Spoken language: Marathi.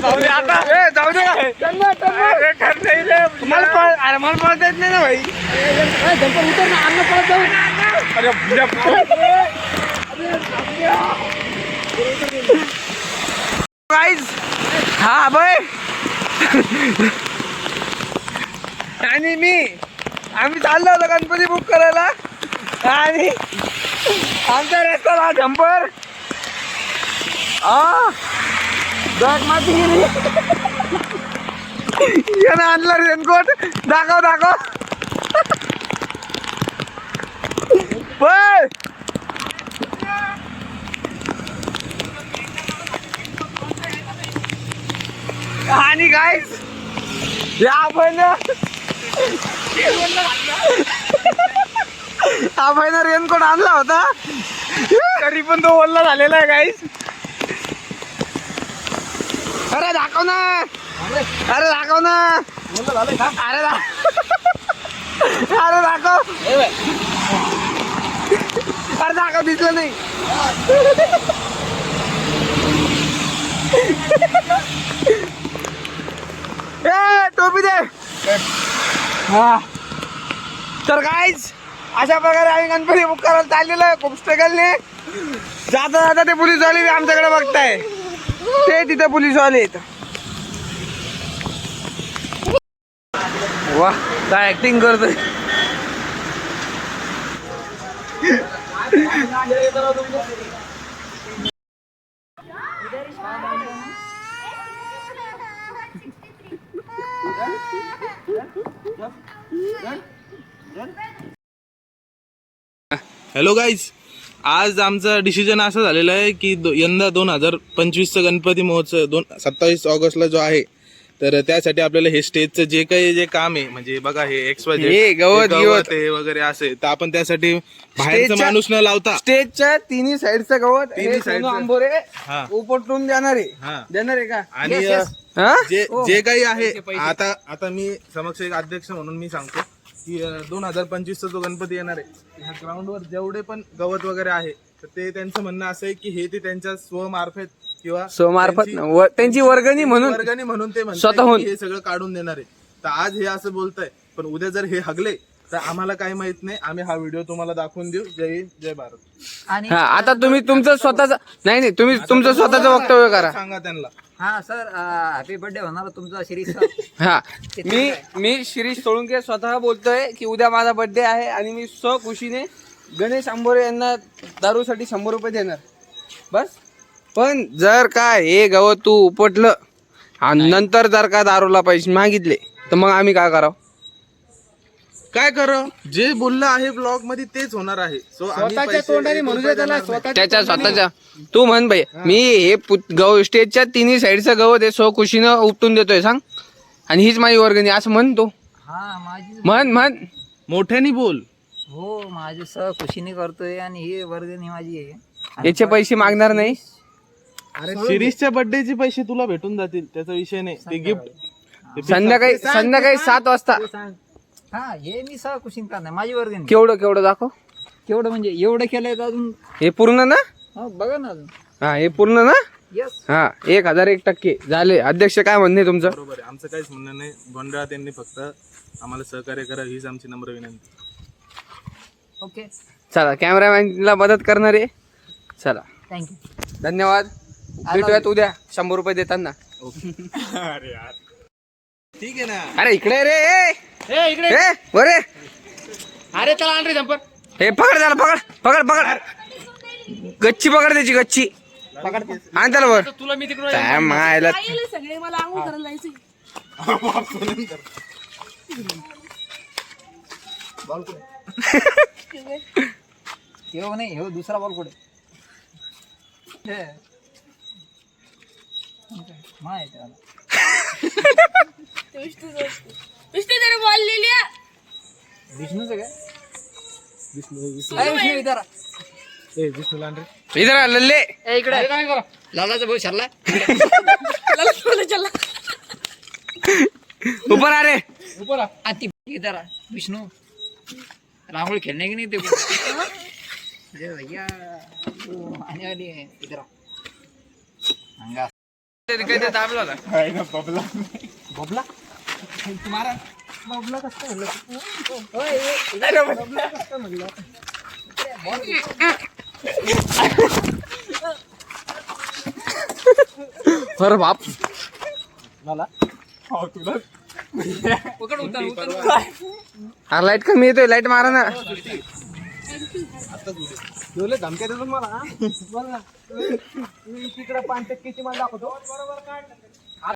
जाऊ दे मला पळता येत नाही ना भाई. उतर ना अन्न पळत जाऊ. गाईज हा बाय आणि आम्ही चाललो होतो गणपती बुक करायला आणि आमचा रस्ता जम्पर माती गेली. यानं आणला रेनकोट. दाखव पण आणि काय आपण रेनकोट आणला होता तरी पण तो ओल्ला झालेला आहे गाईस. अरे दाखव ना. अरे दाखव दिसलं नाही. टोपी दे. हा तर गाईज अशा प्रकारे आम्ही गणपती बुक करायला चाललेलो आहे. खूप स्ट्रगलने जाता ते पोलीसवाले आमच्याकडे बघताय. ते तिथे पोलीसवाले आहेत. वा काय ऍक्टिंग करतोय. हॅलो गाईज, आज आमचा डिसिजन असं झालेला आहे की यंदा 2025चा गणपती महोत्सव 27 ऑगस्टला जो आहे, तर त्यासाठी आपल्याला हे स्टेजचं जे काम आहे, म्हणजे बघा हे गवत वगैरे असे, तर आपण त्यासाठी बाहेरचा माणूस न लावता स्टेजच्या तिन्ही साईडचं गवत तिन्ही साईडचं आंबोरे उपटून देणार आहे का. आणि जे काही आहे आता मी समक्ष एक अध्यक्ष म्हणून मी सांगतो की 2025चा जो गणपती येणार आहे, ह्या ग्राउंडवर जेवढे पण गवत वगैरे आहे, तर ते त्यांचं म्हणणं असं आहे की हे ते त्यांच्या स्वमार्फत किंवा त्यांची वर्गणी म्हणून ते स्वतःहून हे सगळं काढून देणार आहे. तर आज हे असं बोलताय, पण उद्या जर हे हगले तर आम्हाला काही माहित नाही. आम्ही हा व्हिडिओ तुम्हाला दाखवून देऊ. जय हिंद, जय भारत. आणि आता तुम्ही तुमचं स्वतःचं नाही तुम्ही तुमचं स्वतःचं वक्तव्य करा. सांगा त्यांना. हा सर, हॅपी बर्थडे होणार तुमचा शिरीष. हा मी शिरीष सोळुंके स्वतः बोलतोय की उद्या माझा बर्थडे आहे आणि मी स्वखुशीने गणेश आंबोरे यांना दारूसाठी 100 रुपये देणार बस. पण जर का हे गवत तू उपटलं आणि नंतर जर का दारूला पैसे मागितले तर मग आम्ही काय करावं? काय करा, जे बोललं आहे ब्लॉग मध्ये तेच होणार आहे. त्याच्या स्वतःच्या तू म्हण भाई, मी हे स्टेजच्या तिन्ही साईडचं गवत हे स्वखुशीनं उपटून देतोय सांग, आणि हीच माझी वर्गणी असं म्हणतो. हा माझी म्हण मोठ्याने बोल. हो, माझी खुशीने करतोय आणि ही वर्गणी माझी आहे. याचे पैसे मागणार नाही. शिरीषच्या बर्थडेचे पैसे तुला भेटून जातील, त्याचा विषय नाही. ते गिफ्ट संध्याकाळी 7 वाजता. हा, हे मी खुशीने करणार, माझी वर्गणी. केवढं दाखव. केवढं म्हणजे एवढं केलंय अजून. हे पूर्ण ना? बघा ना अजून. हा, हे पूर्ण ना? यस. हा, 1001% झाले. अध्यक्ष काय म्हणणे तुमचं? बरोबर आहे, आमचं काहीच म्हणणं नाही. गोंधळा त्यांनी फक्त आम्हाला सहकार्य करा, हीच आमची नम्र विनंती. ओके, चला, कॅमेरामॅनला मदत करणारे. चला, थँक्यू, धन्यवाद. भेटूयात उद्या 100 रुपये देताना. अरे यार, ठीक आहे ना. अरे इकडे रे, इकडे. बरे. अरे चला आण रे जम्पर. हे पकड त्याला, पकड गच्ची पकड, त्याची गच्ची आण त्याला वर. तुला मी तिकडे काय मायला सगळे मला आंघोळ करायला जायचं. बॉल कुठे? हे नाही, हे दुसरा बॉल कुठे? माहिती आहे विष्णू बॉल लिहिली. विष्णूचं काय? विष्णू इधर इधर आ, लल्ले. इकडे लालाचा भाऊ शरला. ऊपर आ रे, ऊपर आती इधर आ. विष्णू रांगोळी खेलने की नहीं तेरे को? अरे भैया वो आने वाली है, इधर आ. काही ते दाबला होता. बबला अरे बाप पकड उतर हा लाईट कमी येतोय, लाईट मारा ना. धमक्या देतो मला. बोल ना. तिकडे 5% मला दाखवतो.